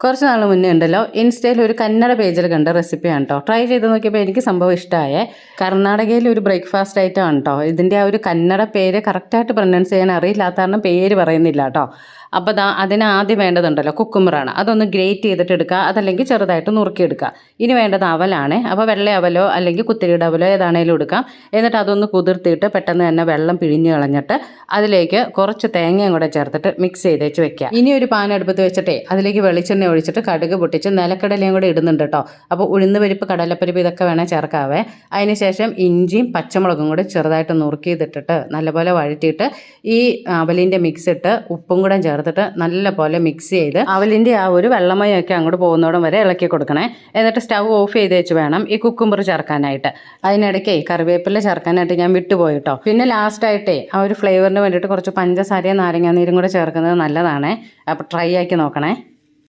കുറച്ച് നാൾ മുന്നേ ഉണ്ടല്ലോ ഇൻസ്റ്റയിൽ ഒരു കന്നഡ പേജിൽ കണ്ട റെസിപ്പിയാണ് കേട്ടോ. ട്രൈ ചെയ്ത് നോക്കിയപ്പോൾ എനിക്ക് സംഭവം ഇഷ്ടമായേ. കർണാടകയിൽ ഒരു ബ്രേക്ക്ഫാസ്റ്റ് ഐറ്റം ആണ് കേട്ടോ. ഇതിൻ്റെ ആ ഒരു കന്നഡ പേര് കറക്റ്റായിട്ട് പ്രൊനൗൺസ് ചെയ്യാൻ അറിയില്ലാത്ത കാരണം പേര് പറയുന്നില്ല കേട്ടോ. അപ്പോൾ അതിന് ആദ്യം വേണ്ടതുണ്ടല്ലോ കുക്കുമ്പറാണ്. അതൊന്ന് ഗ്രേറ്റ് ചെയ്തിട്ട് എടുക്കുക, അതല്ലെങ്കിൽ ചെറുതായിട്ട് നുറുക്കിയെടുക്കുക. ഇനി വേണ്ടത് അവലാണ്. അപ്പോൾ വെള്ള അവലോ അല്ലെങ്കിൽ കുത്തിരിയുടെ അവലോ ഏതാണേലും എടുക്കാം. എന്നിട്ട് അതൊന്ന് കുതിർത്തിയിട്ട് പെട്ടെന്ന് തന്നെ വെള്ളം പിഴിഞ്ഞ് കളഞ്ഞിട്ട് അതിലേക്ക് കുറച്ച് തേങ്ങയും കൂടെ ചേർത്തിട്ട് മിക്സ് ചെയ്തേച്ച് വെക്കുക. ഇനി ഒരു പാൻ അടുപ്പത്ത് വെച്ചിട്ടേ അതിലേക്ക് വെളിച്ചെണ്ണ ഒഴിച്ചിട്ട് കടുക് പൊട്ടിച്ച് നിലക്കടലയും കൂടെ ഇടുന്നുണ്ട് കേട്ടോ. അപ്പോൾ ഉഴുന്ന് പരിപ്പ്, കടലപ്പരിപ്പ് ഇതൊക്കെ വേണേൽ ചേർക്കാവേ. അതിന് ശേഷം ഇഞ്ചിയും പച്ചമുളകും കൂടെ ചെറുതായിട്ട് നുറുക്കിയതിട്ടിട്ട് നല്ലപോലെ വഴറ്റിയിട്ട് ഈ അവലിൻ്റെ മിക്സ് ഇട്ട് ഉപ്പും കൂടെ ചേർത്തിട്ട് നല്ലപോലെ മിക്സ് ചെയ്ത് അവലിൻ്റെ ആ ഒരു വെള്ളമയൊക്കെ അങ്ങോട്ട് പോകുന്നോടം വരെ ഇളക്കി കൊടുക്കണേ. എന്നിട്ട് സ്റ്റൗ ഓഫ് ചെയ്ത് വെച്ച് വേണം ഈ കുക്കുമ്പർ ചേർക്കാനായിട്ട്. അതിനിടയ്ക്ക് കറിവേപ്പില ചേർക്കാനായിട്ട് ഞാൻ വിട്ടുപോയിട്ടോ. പിന്നെ ലാസ്റ്റായിട്ടേ ആ ഒരു ഫ്ലേവറിന് വേണ്ടിയിട്ട് കുറച്ച് പഞ്ചസാരയും നാരങ്ങാനീരും കൂടെ ചേർക്കുന്നത് നല്ലതാണേ. അപ്പോൾ ട്രൈ ആക്കി നോക്കണേ.